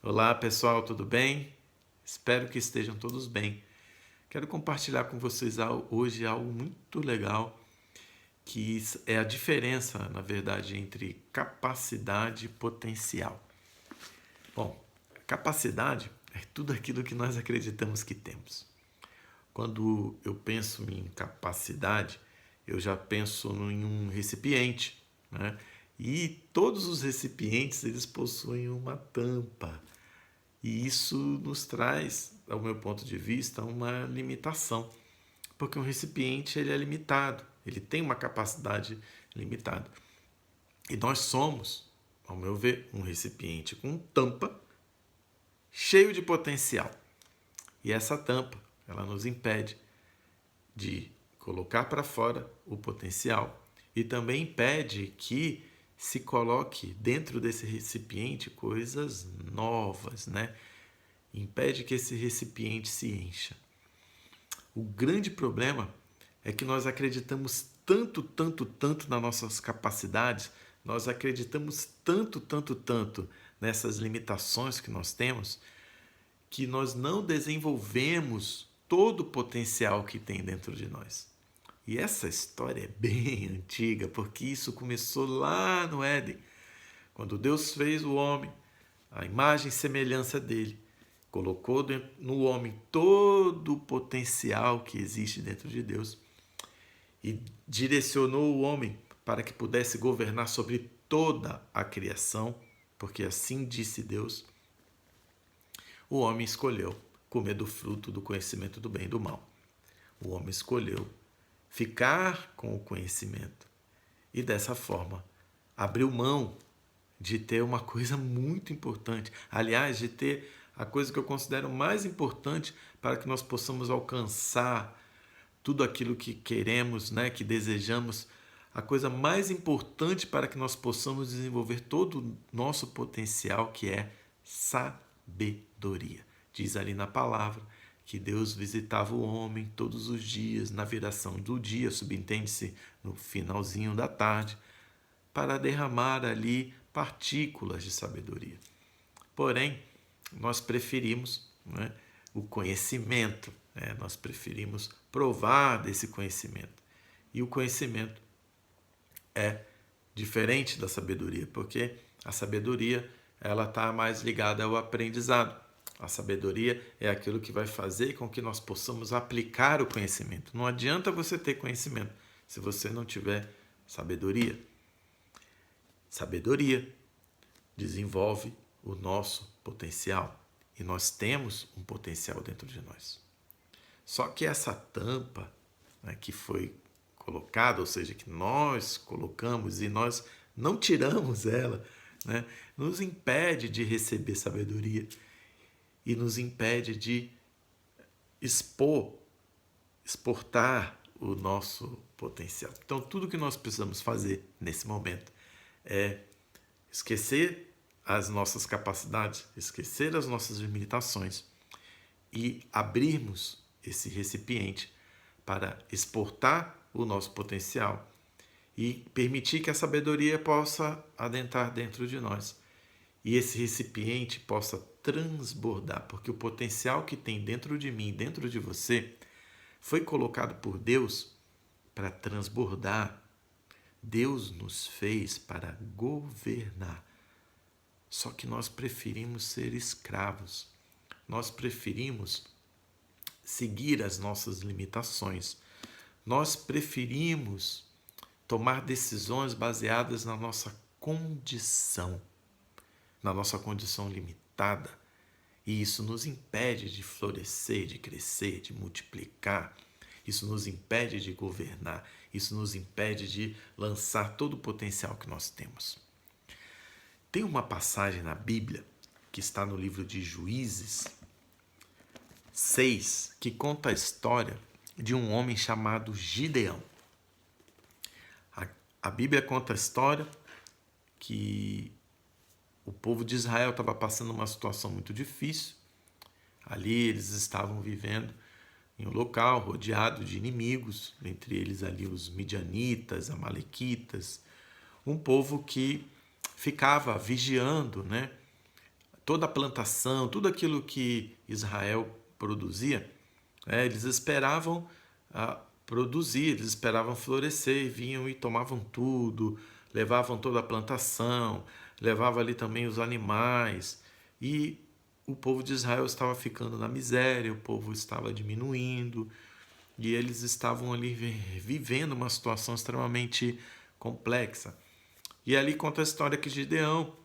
Olá pessoal, tudo bem? Espero que estejam todos bem. Quero compartilhar com vocês hoje algo muito legal, que é a diferença, na verdade, entre capacidade e potencial. Bom, capacidade é tudo aquilo que nós acreditamos que temos. Quando eu penso em capacidade, eu já penso em um recipiente, né? E todos os recipientes eles possuem uma tampa. E isso nos traz, ao meu ponto de vista, uma limitação, porque um recipiente ele é limitado, ele tem uma capacidade limitada. E nós somos, ao meu ver, um recipiente com tampa cheio de potencial. E essa tampa, ela nos impede de colocar para fora o potencial e também impede que se coloque dentro desse recipiente coisas novas, né? Impede que esse recipiente se encha. O grande problema é que nós acreditamos tanto nas nossas capacidades, nós acreditamos tanto nessas limitações que nós temos, que nós não desenvolvemos todo o potencial que tem dentro de nós. E essa história é bem antiga, porque isso começou lá no Éden, quando Deus fez o homem, a imagem e semelhança dele, colocou no homem todo o potencial que existe dentro de Deus e direcionou o homem para que pudesse governar sobre toda a criação, porque assim disse Deus. O homem escolheu comer do fruto do conhecimento do bem e do mal. O homem escolheu ficar com o conhecimento e dessa forma abriu mão de ter uma coisa muito importante, aliás, de ter a coisa que eu considero mais importante para que nós possamos alcançar tudo aquilo que queremos, né, que desejamos, a coisa mais importante para que nós possamos desenvolver todo o nosso potencial, que é sabedoria. Diz ali na palavra que Deus visitava o homem todos os dias, na viração do dia, subentende-se no finalzinho da tarde, para derramar ali partículas de sabedoria. Porém, nós preferimos, né, o conhecimento, né? Nós preferimos provar desse conhecimento. E o conhecimento é diferente da sabedoria, porque a sabedoria ela está mais ligada ao aprendizado. A sabedoria é aquilo que vai fazer com que nós possamos aplicar o conhecimento. Não adianta você ter conhecimento se você não tiver sabedoria. Sabedoria desenvolve o nosso potencial e nós temos um potencial dentro de nós. Só que essa tampa, né, que foi colocada, ou seja, que nós colocamos e nós não tiramos ela, né, nos impede de receber sabedoria e nos impede de exportar o nosso potencial. Então, tudo que nós precisamos fazer nesse momento é esquecer as nossas capacidades, esquecer as nossas limitações e abrirmos esse recipiente para exportar o nosso potencial e permitir que a sabedoria possa adentrar dentro de nós e esse recipiente possa transbordar, porque o potencial que tem dentro de mim, dentro de você, foi colocado por Deus para transbordar. Deus nos fez para governar. Só que nós preferimos ser escravos. Nós preferimos seguir as nossas limitações. Nós preferimos tomar decisões baseadas na nossa condição limitada. E isso nos impede de florescer, de crescer, de multiplicar. Isso nos impede de governar. Isso nos impede de lançar todo o potencial que nós temos. Tem uma passagem na Bíblia que está no livro de Juízes 6, que conta a história de um homem chamado Gideão. A Bíblia conta a história que o povo de Israel estava passando uma situação muito difícil. Ali eles estavam vivendo em um local rodeado de inimigos, entre eles ali os midianitas, amalequitas, um povo que ficava vigiando, né, toda a plantação, tudo aquilo que Israel produzia, eles esperavam produzir, eles esperavam florescer, vinham e tomavam tudo, levavam toda a plantação, levavam ali também os animais, e o povo de Israel estava ficando na miséria, o povo estava diminuindo, e eles estavam ali vivendo uma situação extremamente complexa. E ali conta a história que Gideão,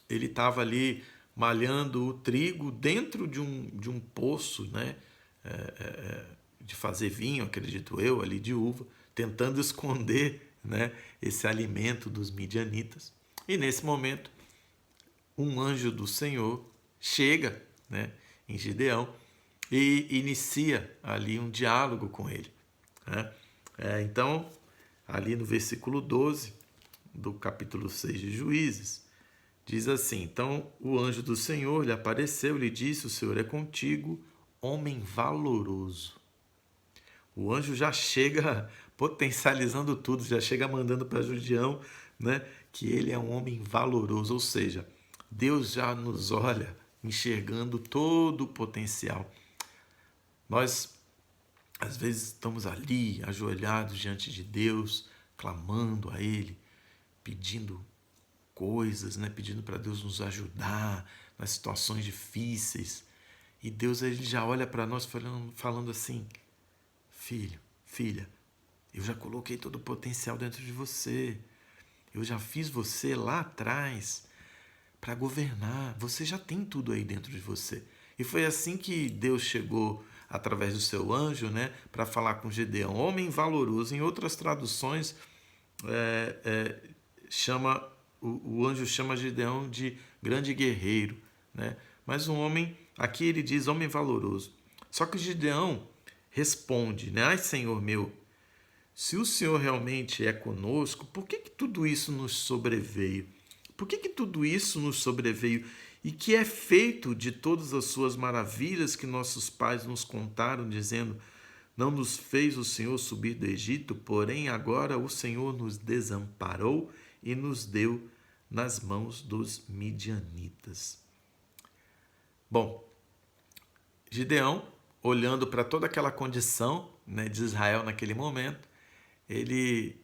ele estava ali malhando o trigo dentro de um poço, né? De fazer vinho, acredito eu, ali de uva, tentando esconder, né, esse alimento dos midianitas. E nesse momento, um anjo do Senhor chega, né, em Gideão e inicia ali um diálogo com ele, né? Então, ali no versículo 12 do capítulo 6 de Juízes, diz assim: então o anjo do Senhor lhe apareceu e lhe disse: o Senhor é contigo, homem valoroso. O anjo já chega potencializando tudo, já chega mandando para Gideão, né, que ele é um homem valoroso, ou seja, Deus já nos olha enxergando todo o potencial. Nós, às vezes, estamos ali, ajoelhados diante de Deus, clamando a Ele, pedindo coisas, né, pedindo para Deus nos ajudar nas situações difíceis. E Deus, ele já olha para nós falando assim: filho, filha, eu já coloquei todo o potencial dentro de você. Eu já fiz você lá atrás para governar. Você já tem tudo aí dentro de você. E foi assim que Deus chegou através do seu anjo, né, para falar com Gideão. Homem valoroso. Em outras traduções, o anjo chama Gideão de grande guerreiro, né? Mas um homem, aqui ele diz homem valoroso. Só que Gideão responde, né? Ai, Senhor meu, se o Senhor realmente é conosco, por que tudo isso nos sobreveio? Por que tudo isso nos sobreveio? E que é feito de todas as suas maravilhas que nossos pais nos contaram, dizendo: não nos fez o Senhor subir do Egito, porém agora o Senhor nos desamparou e nos deu nas mãos dos midianitas. Bom, Gideão, olhando para toda aquela condição, né, de Israel naquele momento, ele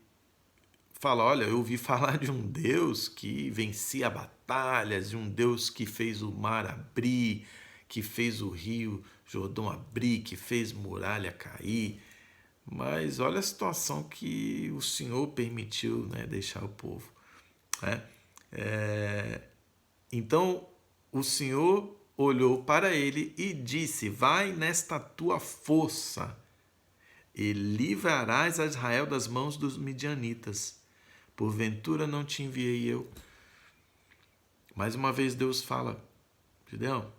fala: olha, eu ouvi falar de um Deus que vencia batalhas, de um Deus que fez o mar abrir, que fez o rio Jordão abrir, que fez muralha cair. Mas olha a situação que o Senhor permitiu, né, deixar o povo, né? Então o Senhor olhou para ele e disse: vai nesta tua força e livrarás a Israel das mãos dos midianitas. Porventura não te enviei eu? Mais uma vez Deus fala: Gideão,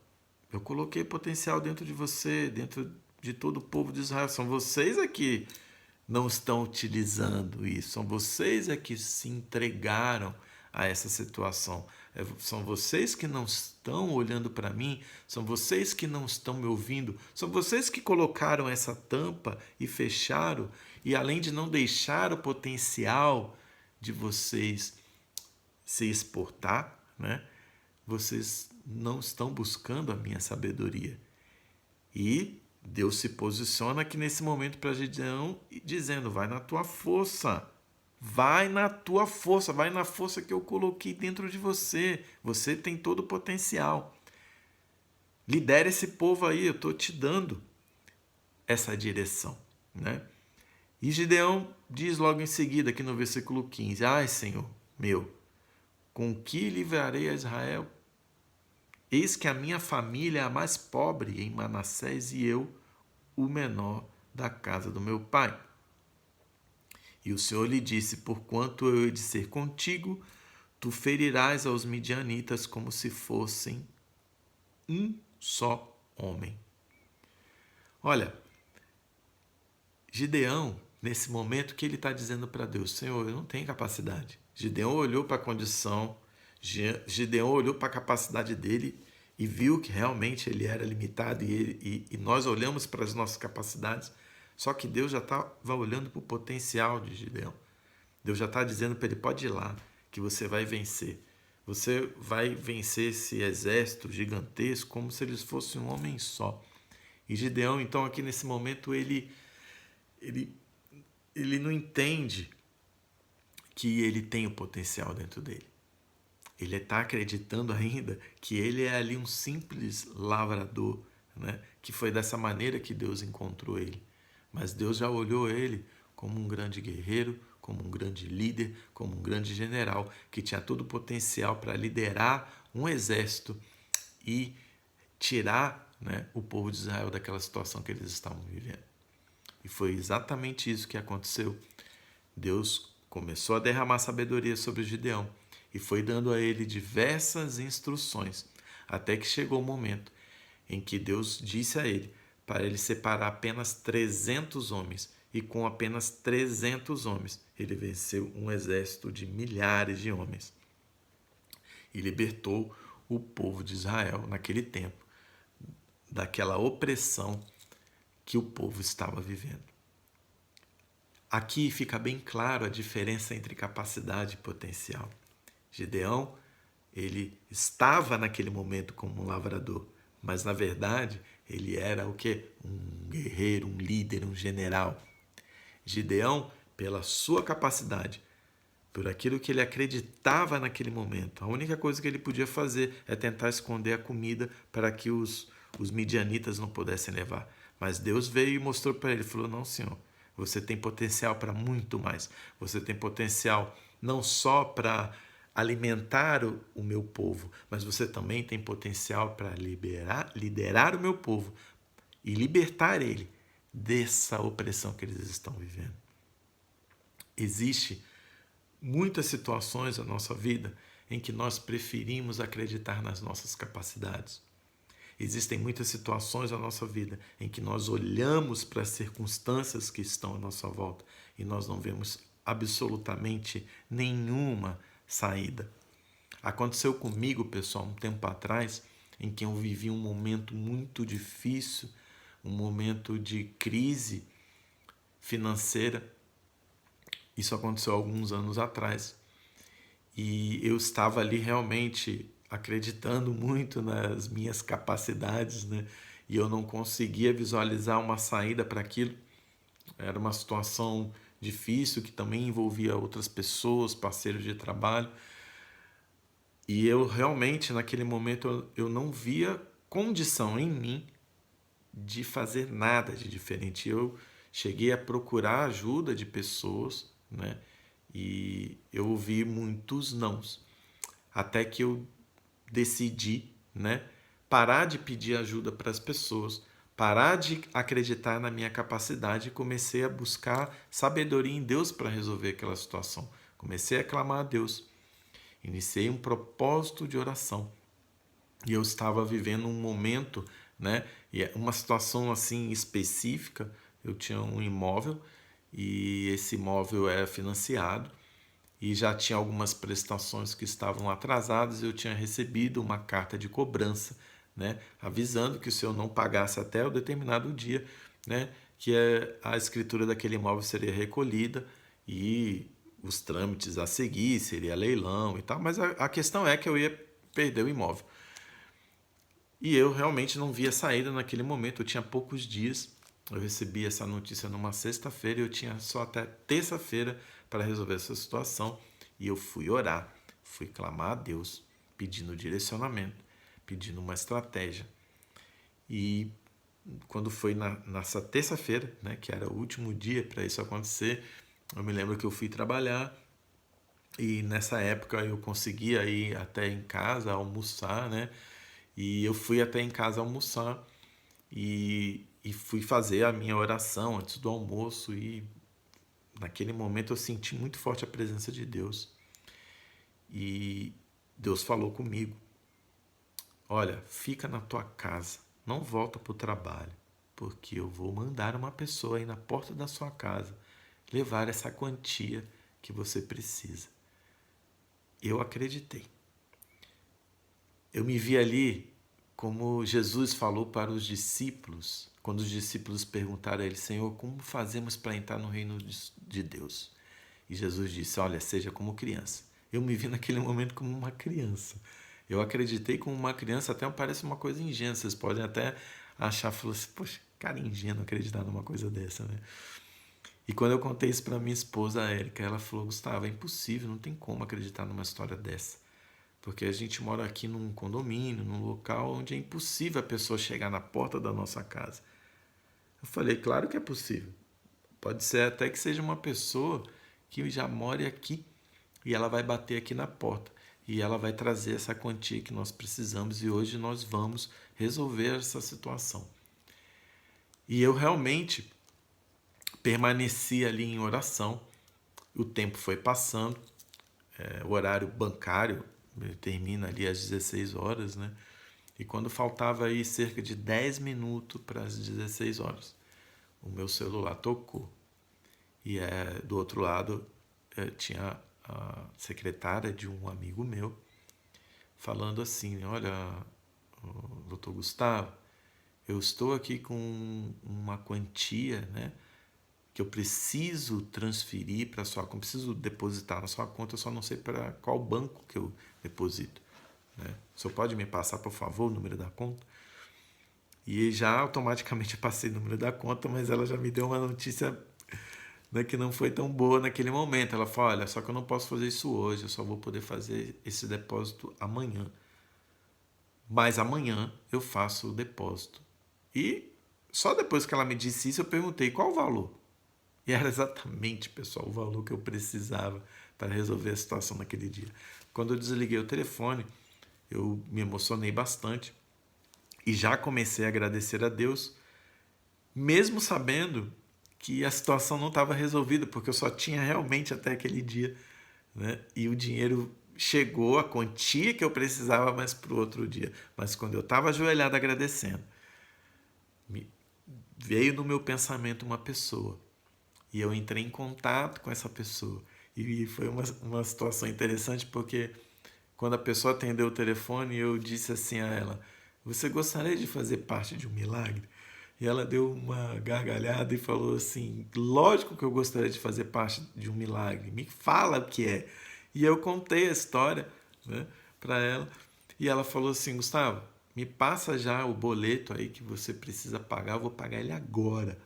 eu coloquei potencial dentro de você, dentro de todo o povo de Israel. São vocês aqui que não estão utilizando isso. São vocês aqui que se entregaram a essa situação. São vocês que não estão olhando para mim, são vocês que não estão me ouvindo, são vocês que colocaram essa tampa e fecharam, e além de não deixar o potencial de vocês se exportar, né, vocês não estão buscando a minha sabedoria. E Deus se posiciona aqui nesse momento para Gideão, dizendo: vai na tua força. Vai na tua força, vai na força que eu coloquei dentro de você. Você tem todo o potencial. Lidere esse povo aí, eu estou te dando essa direção, né? E Gideão diz logo em seguida, aqui no versículo 15: ai, Senhor meu, com que livrarei a Israel? Eis que a minha família é a mais pobre em Manassés e eu, o menor da casa do meu pai. E o Senhor lhe disse: porquanto eu hei de ser contigo, tu ferirás aos midianitas como se fossem um só homem. Olha, Gideão, nesse momento, que ele está dizendo para Deus: Senhor, eu não tenho capacidade. Gideão olhou para a condição, Gideão olhou para a capacidade dele e viu que realmente ele era limitado, e nós olhamos para as nossas capacidades. Só que Deus já estava olhando para o potencial de Gideão. Deus já está dizendo para ele: pode ir lá, que você vai vencer. Você vai vencer esse exército gigantesco como se eles fossem um homem só. E Gideão, então, aqui nesse momento, ele, ele não entende que ele tem o potencial dentro dele. Ele está acreditando ainda que ele é ali um simples lavrador, né? Que foi dessa maneira que Deus encontrou ele. Mas Deus já olhou ele como um grande guerreiro, como um grande líder, como um grande general, que tinha todo o potencial para liderar um exército e tirar, né, o povo de Israel daquela situação que eles estavam vivendo. E foi exatamente isso que aconteceu. Deus começou a derramar sabedoria sobre Gideão e foi dando a ele diversas instruções, até que chegou o momento em que Deus disse a ele para ele separar apenas 300 homens, e com apenas 300 homens ele venceu um exército de milhares de homens e libertou o povo de Israel naquele tempo daquela opressão que o povo estava vivendo. Aqui fica bem claro a diferença entre capacidade e potencial. Gideão, ele estava naquele momento como um lavrador, mas na verdade ele era o quê? Um guerreiro, um líder, um general. Gideão, pela sua capacidade, por aquilo que ele acreditava naquele momento, a única coisa que ele podia fazer é tentar esconder a comida para que os midianitas não pudessem levar. Mas Deus veio e mostrou para ele, falou, não, Senhor, você tem potencial para muito mais. Você tem potencial não só para alimentar o meu povo, mas você também tem potencial para liderar o meu povo e libertar ele dessa opressão que eles estão vivendo. Existe muitas situações na nossa vida em que nós preferimos acreditar nas nossas capacidades. Existem muitas situações na nossa vida em que nós olhamos para as circunstâncias que estão à nossa volta e nós não vemos absolutamente nenhuma saída. Aconteceu comigo, pessoal, um tempo atrás, em que eu vivi um momento muito difícil, um momento de crise financeira. Isso aconteceu alguns anos atrás. E eu estava ali realmente acreditando muito nas minhas capacidades, né? E eu não conseguia visualizar uma saída para aquilo. Era uma situação difícil que também envolvia outras pessoas, parceiros de trabalho. E eu realmente, naquele momento, eu não via condição em mim de fazer nada de diferente. Eu cheguei a procurar ajuda de pessoas, né? E eu ouvi muitos nãos, até que eu decidi, né, parar de pedir ajuda para as pessoas, parar de acreditar na minha capacidade e comecei a buscar sabedoria em Deus para resolver aquela situação. Comecei a clamar a Deus. Iniciei um propósito de oração. E eu estava vivendo um momento, né, e uma situação assim específica. Eu tinha um imóvel e esse imóvel era financiado e já tinha algumas prestações que estavam atrasadas. Eu tinha recebido uma carta de cobrança, né, avisando que se eu não pagasse até o determinado dia, né, que a escritura daquele imóvel seria recolhida e os trâmites a seguir, seria leilão e tal, mas a questão é que eu ia perder o imóvel. E eu realmente não via saída naquele momento, eu tinha poucos dias. Eu recebi essa notícia numa sexta-feira e eu tinha só até terça-feira para resolver essa situação. E eu fui orar, fui clamar a Deus, pedindo direcionamento, pedindo uma estratégia. E quando foi nessa terça-feira, né, que era o último dia para isso acontecer, eu me lembro que eu fui trabalhar e nessa época eu conseguia ir até em casa almoçar, né? E eu fui até em casa almoçar e fui fazer a minha oração antes do almoço e naquele momento eu senti muito forte a presença de Deus. E Deus falou comigo, olha, fica na tua casa, não volta para o trabalho, porque eu vou mandar uma pessoa aí na porta da sua casa levar essa quantia que você precisa. Eu acreditei. Eu me vi ali como Jesus falou para os discípulos, quando os discípulos perguntaram a ele, Senhor, como fazemos para entrar no reino de Deus? E Jesus disse, olha, seja como criança. eu me vi naquele momento como uma criança. Eu acreditei como uma criança, até parece uma coisa ingênua. Vocês podem até achar, falou assim, poxa, cara, ingênuo acreditar numa coisa dessa, né? E quando eu contei isso para minha esposa, a Érica, ela falou, Gustavo, é impossível, não tem como acreditar numa história dessa. Porque a gente mora aqui num condomínio, num local onde é impossível a pessoa chegar na porta da nossa casa. Eu falei, claro que é possível. Pode ser até que seja uma pessoa que já mora aqui e ela vai bater aqui na porta e ela vai trazer essa quantia que nós precisamos e hoje nós vamos resolver essa situação. E eu realmente permaneci ali em oração. O tempo foi passando, o horário bancário termina ali às 16 horas, né? E quando faltava aí cerca de 10 minutos para as 16 horas, o meu celular tocou. E do outro lado tinha a secretária de um amigo meu falando assim, olha, doutor Gustavo, eu estou aqui com uma quantia, né, que eu preciso transferir para sua conta, preciso depositar na sua conta, eu só não sei para qual banco que eu deposito. Né? O senhor pode me passar, por favor, o número da conta? E já automaticamente eu passei o número da conta, mas ela já me deu uma notícia, né, que não foi tão boa naquele momento. Ela falou, olha, só que eu não posso fazer isso hoje, eu só vou poder fazer esse depósito amanhã. Mas amanhã eu faço o depósito. E só depois que ela me disse isso, eu perguntei qual o valor. E era exatamente, pessoal, o valor que eu precisava para resolver a situação naquele dia. Quando eu desliguei o telefone, eu me emocionei bastante e já comecei a agradecer a Deus, mesmo sabendo que a situação não estava resolvida, porque eu só tinha realmente até aquele dia, né? E o dinheiro chegou, a quantia que eu precisava, mas para o outro dia. Mas quando eu estava ajoelhado agradecendo, veio no meu pensamento uma pessoa. E eu entrei em contato com essa pessoa. E foi uma situação interessante, porque quando a pessoa atendeu o telefone, eu disse assim a ela, você gostaria de fazer parte de um milagre? E ela deu uma gargalhada e falou assim, lógico que eu gostaria de fazer parte de um milagre, me fala o que é. E eu contei a história, né, para ela, e ela falou assim, Gustavo, me passa já o boleto aí que você precisa pagar, eu vou pagar ele agora.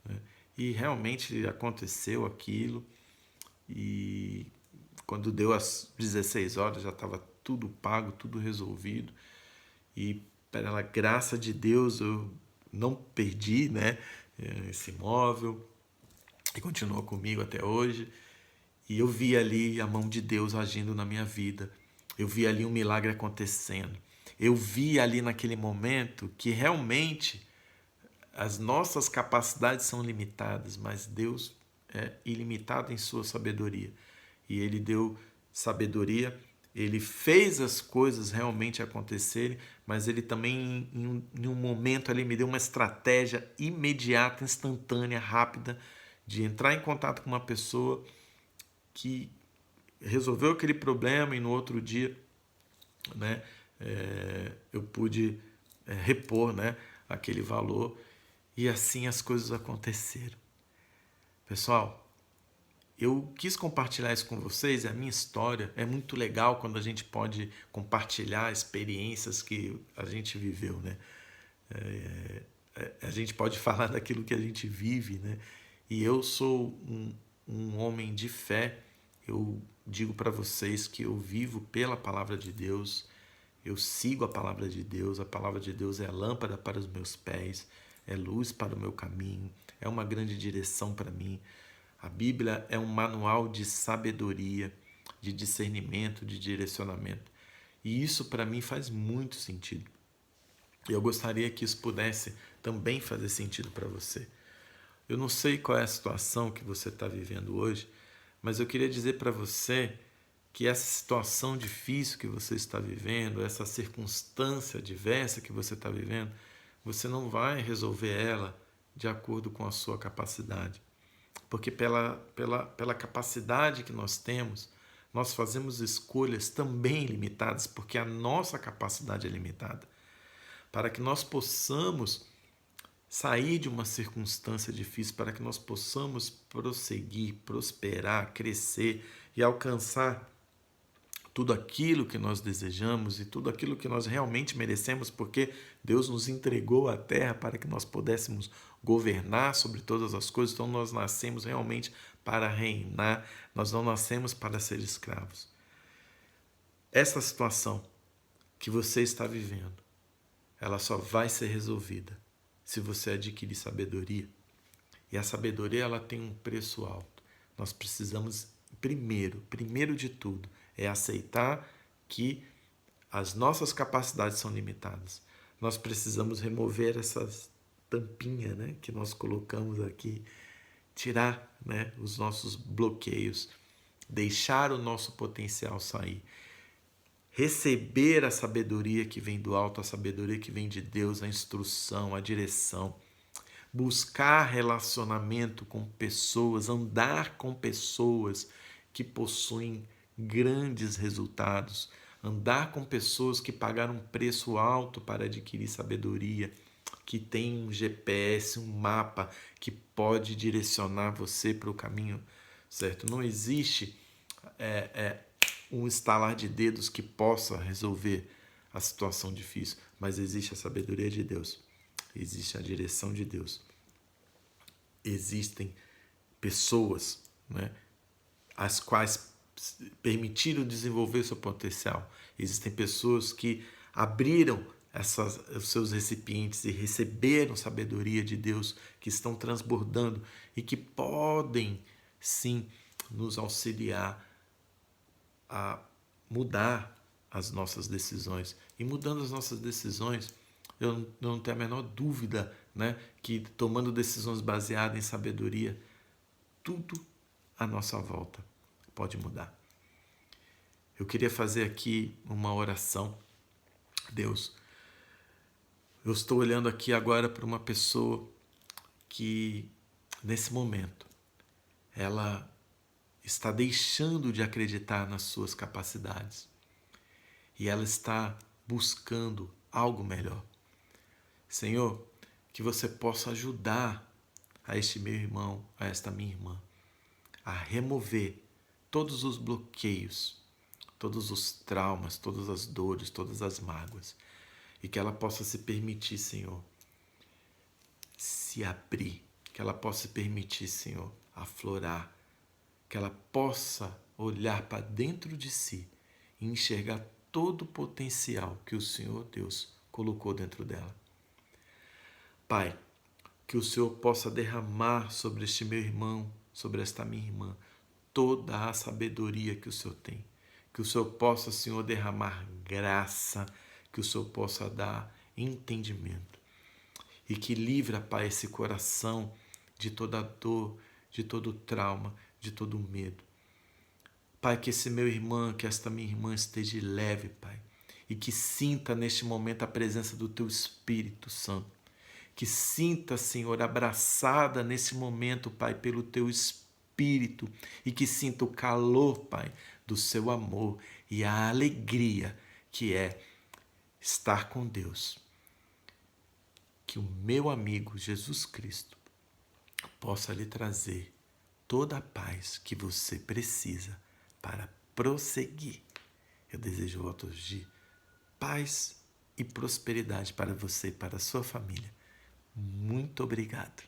Né? E realmente aconteceu aquilo, e quando deu as 16 horas já estava tudo pago, tudo resolvido. E pela graça de Deus eu não perdi, né, esse imóvel e continuou comigo até hoje. E eu vi ali a mão de Deus agindo na minha vida. Eu vi ali um milagre acontecendo. Eu vi ali naquele momento que realmente as nossas capacidades são limitadas, mas Deus é ilimitado em sua sabedoria. E Ele deu sabedoria, Ele fez as coisas realmente acontecerem, mas Ele também, em um momento ali, me deu uma estratégia imediata, instantânea, rápida, de entrar em contato com uma pessoa que resolveu aquele problema e no outro dia, né, eu pude repor, né, aquele valor. E assim as coisas aconteceram. Pessoal, eu quis compartilhar isso com vocês, é a minha história. É muito legal quando a gente pode compartilhar experiências que a gente viveu, né? A gente pode falar daquilo que a gente vive, né? E eu sou um homem de fé. Eu digo para vocês que eu vivo pela palavra de Deus. Eu sigo a palavra de Deus. A palavra de Deus é a lâmpada para os meus pés, é luz para o meu caminho, é uma grande direção para mim. A Bíblia é um manual de sabedoria, de discernimento, de direcionamento. E isso para mim faz muito sentido. E eu gostaria que isso pudesse também fazer sentido para você. Eu não sei qual é a situação que você está vivendo hoje, mas eu queria dizer para você que essa situação difícil que você está vivendo, essa circunstância adversa que você está vivendo, você não vai resolver ela de acordo com a sua capacidade. Porque pela capacidade que nós temos, nós fazemos escolhas também limitadas, porque a nossa capacidade é limitada. Para que nós possamos sair de uma circunstância difícil, para que nós possamos prosseguir, prosperar, crescer e alcançar tudo aquilo que nós desejamos e tudo aquilo que nós realmente merecemos, porque Deus nos entregou a terra para que nós pudéssemos governar sobre todas as coisas. Então nós nascemos realmente para reinar, nós não nascemos para ser escravos. Essa situação que você está vivendo, ela só vai ser resolvida se você adquirir sabedoria. E a sabedoria, ela tem um preço alto. Nós precisamos, primeiro de tudo, é aceitar que as nossas capacidades são limitadas. Nós precisamos remover essas tampinhas, né, que nós colocamos aqui, tirar, né, os nossos bloqueios, deixar o nosso potencial sair. Receber a sabedoria que vem do alto, a sabedoria que vem de Deus, a instrução, a direção. Buscar relacionamento com pessoas, andar com pessoas que possuem grandes resultados, andar com pessoas que pagaram um preço alto para adquirir sabedoria, que tem um GPS, um mapa que pode direcionar você para o caminho certo. Não existe um estalar de dedos que possa resolver a situação difícil, mas existe a sabedoria de Deus, existe a direção de Deus. Existem pessoas, né, as quais permitiram desenvolver seu potencial. Existem pessoas que abriram os seus recipientes e receberam sabedoria de Deus, que estão transbordando e que podem, sim, nos auxiliar a mudar as nossas decisões. E mudando as nossas decisões, eu não tenho a menor dúvida, né, que tomando decisões baseadas em sabedoria, tudo à nossa volta pode mudar. Eu queria fazer aqui uma oração. Deus, eu estou olhando aqui agora para uma pessoa que, nesse momento, ela está deixando de acreditar nas suas capacidades e ela está buscando algo melhor. Senhor, que você possa ajudar a este meu irmão, a esta minha irmã, a remover todos os bloqueios, todos os traumas, todas as dores, todas as mágoas, e que ela possa se permitir, Senhor, se abrir, que ela possa se permitir, Senhor, aflorar, que ela possa olhar para dentro de si e enxergar todo o potencial que o Senhor Deus colocou dentro dela. Pai, que o Senhor possa derramar sobre este meu irmão, sobre esta minha irmã, toda a sabedoria que o Senhor tem. Que o Senhor possa, Senhor, derramar graça, que o Senhor possa dar entendimento. E que livra, Pai, esse coração de toda dor, de todo trauma, de todo medo. Pai, que esse meu irmão, que esta minha irmã esteja leve, Pai. E que sinta neste momento a presença do Teu Espírito Santo. Que sinta, Senhor, abraçada nesse momento, Pai, pelo Teu Espírito. E que sinta o calor, Pai, do Seu amor e a alegria que é estar com Deus. Que o meu amigo Jesus Cristo possa lhe trazer toda a paz que você precisa para prosseguir. Eu desejo votos de paz e prosperidade para você e para a sua família. Muito obrigado.